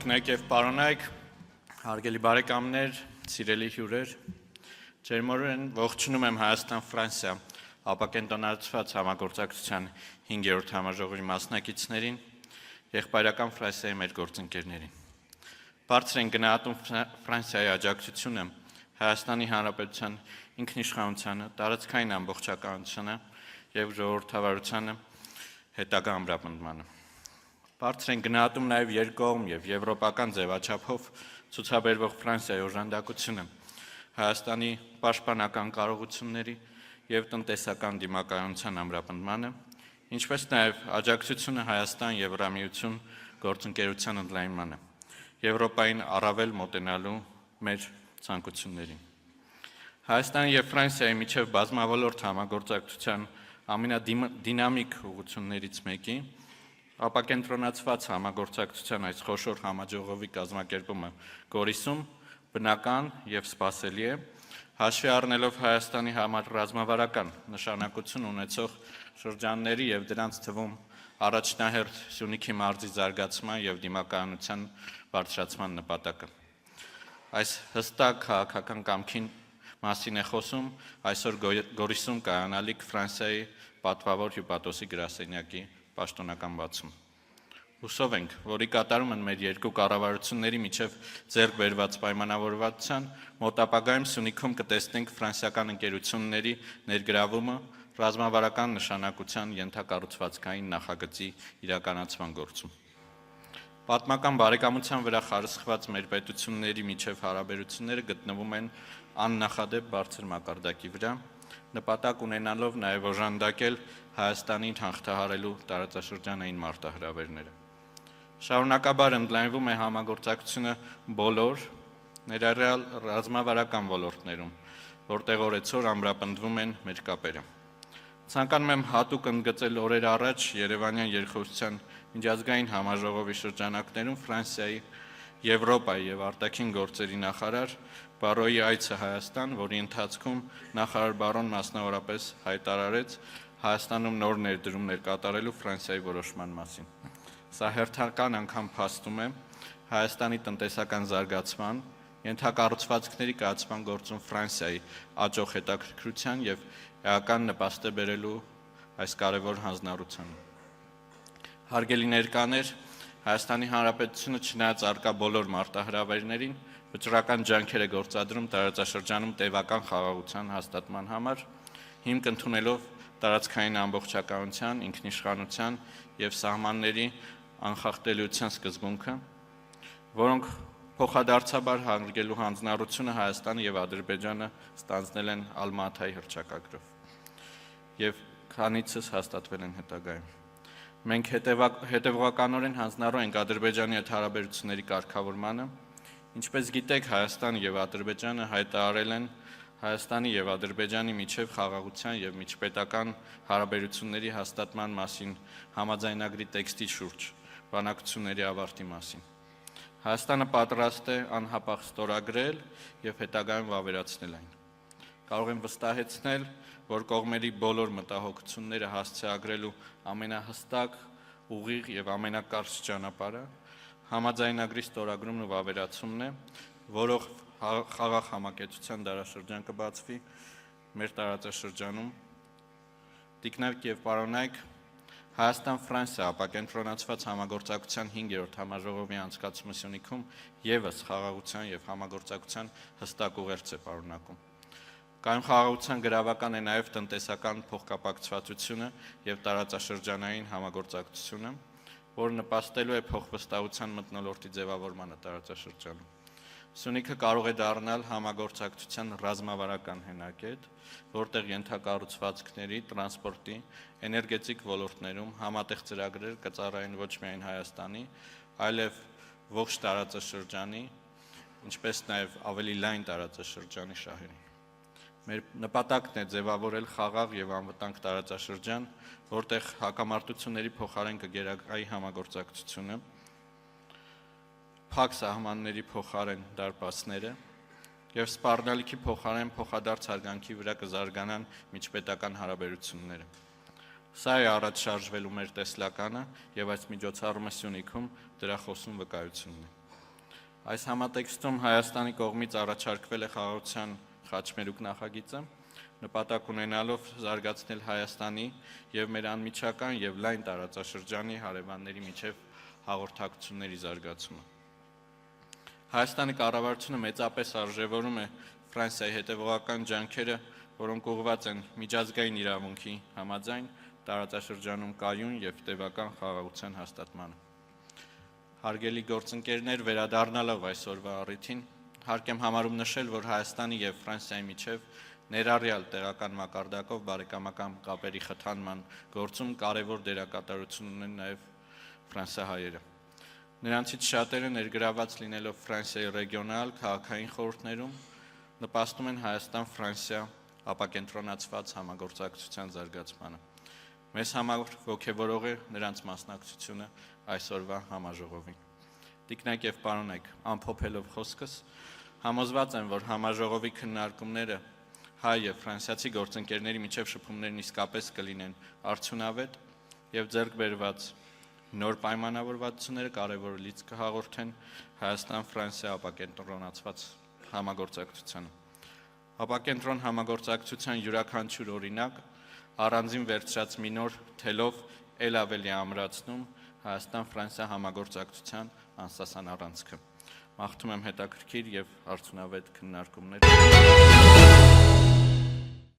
Տիկնայք եւ պարոնայք, հարգելի բարեկամներ, սիրելի հյուրեր, ջերմորեն ողջունում եմ Հայաստան-Ֆրանսիա ապակենտրոնացված համագործակցության 5-րդ համաժողովի մասնակիցներին, եղբայրական Ֆրանսիայի մեր գործընկերներին։ Բարձր են գնահատում Ֆրանսիայի աջակցությունը Հայաստանի Հանրապետության ինքնիշխանությանը, տարածքային ամբողջականությանը եւ ժողովրդավարությանը հետագա ամրապնդմանը։ Բարձր են գնահատում նաև երկկողմ եւ եվրոպական ձևաչափով ցուցաբերվող Ֆրանսիայի օժանդակությունը Հայաստանի պաշտպանական կարողությունների եւ տնտեսական դիմակայունության ամրապնդմանը, ինչպես նաև աջակցությունը Հայաստան-Եվրամիություն գործընկերության ընդլայնմանը, Եվրոպային առավել մոտենալու մեր ցանկություններին։ Հայաստանի եւ Ֆրանսիայի միջև բազմավոլորտ համագործակցության ամենադինամիկ ուղղություններից մեկի ապակենտրոնացված համագործակցության այս խոշոր համաժողովի կազմակերպումը Գորիսում բնական եւ սպասելի է, հաշվի առնելով Հայաստանի համար ռազմավարական նշանակություն ունեցող շրջանների եւ դրանց թվում առաջնահերթ Սյունիքի մարզի զարգացման եւ դիմակայունության բարձրացման նպատակը։ Այս հստակ քաղաքական կամքին մասին է խոսում այսօր Գորիսում կայանալիք Ֆրանսիայի պատվավոր հյուպատոսի գրասենյակի պաշտոնական բացում։ Հուսով ենք, որի կատարում են մեր երկու կառավարությունների միջև ձեռք բերված պայմանավորվածության, մոտ ապագայում Սյունիքում կտեսնենք ֆրանսիական ընկերությունների ներգրավումը ռազմավարական նշանակության ենթակառուցվածքային նախագծի իրականացման գործում։ Պատմական բարեկամության վրա խարսխված մեր պետությունների միջև հարաբերությունները գտնվում են աննախադեպ բարձր մակարդակի վրա, նպատակ ունենալով նաև օժանդակել Հայաստանին հաղթահարելու տարածաշրջանային մարտահրավերները։ Շարունակաբար ընդլայնվում է համագործակցությունը բոլոր ներառյալ ռազմավարական ոլորտներում, որտեղ օրեցօր ամրապնդվում են մեր կապերը։ Ցանկանում եմ հատուկ ընդգծել օրեր առաջ Երևանյան երկխոսության միջազգային համաժողովի շրջանակներում Ֆրանսիայի, Եվրոպայի եւ արտաքին գործերի նախարար Բարոյի այցը Հայաստան, որի ընթացքում նախարար Բարոն մասնավորապես հայտարարեց Հայաստանում նոր ներդրումներ կատարելու Ֆրանսիայի որոշման մասին։ Սա հերթական անգամ փաստում է Հայաստանի տնտեսական զարգացման, ենթակառուցվածքների կայացման գործում Ֆրանսիայի աճող հետաքրքրության եւ էական նպաստ է բերելու այս կարևոր հանձնառությանը։ Հարգելի ներկաներ, Հայաստանի Հանրապետությունը չնայած առկա բոլոր մարտահրավերներին վճռական ջանքեր է գործադրում տարածաշրջանում տևական խաղաղության հաստատման համար, հիմք ընդունելով տարածքային ամբողջականության, ինքնիշխանության եւ սահմանների անխախտելիության սկզբունքը, որոնք փոխադարձաբար հարգելու հանձնառությունը Հայաստանը եւ Ադրբեջանը ստանձնել են Ալմատայի հռչակագրով եւ քանիցս հաստատվել են հետագայում։ Մենք հետևողականորեն հանձնառու ենք Ադրբեջանի հետ հարաբերությունների կարգավորմանը, ինչպես գիտեք, Հայաստանը եւ Ադրբեջանը հայտարարել են Հայաստանի եւ Ադրբեջանի միջև խաղաղության եւ միջպետական հարաբերությունների հաստատման մասին համաձայնագրի տեքստի շուրջ բանակցությունների ավարտի մասին։ Հայաստանը պատրաստ է անհապաղ ստորագրել եւ հետագայում վավերացնել այն։ Կարող եմ վստահեցնել, որ կողմերի բոլոր մտահոգությունները հասցեագրելու ամենահստակ, ուղիղ եւ ամենակարճ ճանապարհը համաձայնագրի ստորագրումն ու վավերացումն է, որով խաղաղ համակեցության դարաշրջան կբացվի մեր տարածաշրջանում։ Տիկնայք եւ պարոնայք, Հայաստան-Ֆրանսիա ապակենտրոնացված համագործակցության 5-րդ համաժողովի անցկացումը Սյունիքում եւս խաղաղության եւ համագործակցության հստակ ուղերձ է պարունակում։ Կայուն խաղաղության գրավական է նաև տնտեսական փոխկապակցվածությունը եւ տարածաշրջանային համագործակցությունը, որը նպաստելու է փոխվստահության մթնոլորտի ձևավորմանը տարածաշրջանում։ Սյունիքը կարող է դառնալ համագործակցության ռազմավարական հենակետ, որտեղ ենթակառուցվածքների, տրանսպորտի, էներգետիկ ոլորտներում համատեղ ծրագրեր կծառայեն ոչ միայն Հայաստանի, այլև ողջ տարածաշրջանի, ինչպես նաև ավելի լայն տարածաշրջանի շահերին։ Մեր նպատակն է ձևավորել խաղաղ եւ անվտանգ տարածաշրջան, որտեղ հակամարտությունների փոխարեն կգերակայի համագործակցությունը, փակ սահմանների փոխարեն դարպասները եւ սպառնալիքի փոխարեն փոխադարձ հարգանքի վրա կզարգանան միջպետական հարաբերությունները։ Սա է առաջ շարժվելու մեր տեսլականը եւ այս միջոցառումը Սյունիքում դրա խոսուն վկայությունն է։ Այս համատեքստում Հայաստանի կողմից առաջարկվել է խաղաղության խաչմերուկ նախագիծը, նպատակ ունենալով զարգացնել Հայաստանի եւ մեր անմիջական եւ լայն տարածաշրջանի հարևանների միջև հաղորդակցությունների զարգացումը։ Հայաստանի կառավարությունը մեծապես արժևորում է Ֆրանսիայի հետևողական ջանքերը, որոնք ուղղված են միջազգային իրավունքի համաձայն տարածաշրջանում կայուն եւ տևական խաղաղության հաստատմանը։ Հարգելի գործընկերներ, վերադառնալով այսօրվա առիթին, հարկ եմ համարում նշել, որ Հայաստանի եւ Ֆրանսիայի միջև ներառյալ տեղական մակարդակով բարեկամական կապերի խթանման գործում կարևոր դերակատարություն ունեն նաեւ ֆրանսիահայերը։ Նրանցից շատերը ներգրաված լինելով Ֆրանսիայի ռեգիոնալ քաղաքային խորհուրդներում նպաստում են Հայաստան-Ֆրանսիա ապակենտրոնացված համագործակցության զարգացմանը։ Մեզ համար ողջևորող է նրանց մասնակցությունը այսօրվա համաժողովին։ Տիկնայք եւ պարոնայք, ամփոփելով խոսքս, համոզված եմ, որ համաժողովի քննարկումները հայ եւ ֆրանսիացի գործընկերների միջև շփումներն իսկապես կլինեն արդյունավետ եւ ձեռք բերված նոր պայմանավորվածությունները կարևոր լիցք կհաղորդեն Հայաստան-Ֆրանսիա ապակենտրոնացված համագործակցությանը։ Ապակենտրոն համագործակցության յուրաքանչյուր օրինակ առանձին վերցրած մի նոր թելով ել ավելի ամրացնում Հայաստան-Ֆրանսիա համագործակցության անսասան առանցքը։ Մաղթում եմ հետաքրքիր եւ արդյունավետ քննարկումներ։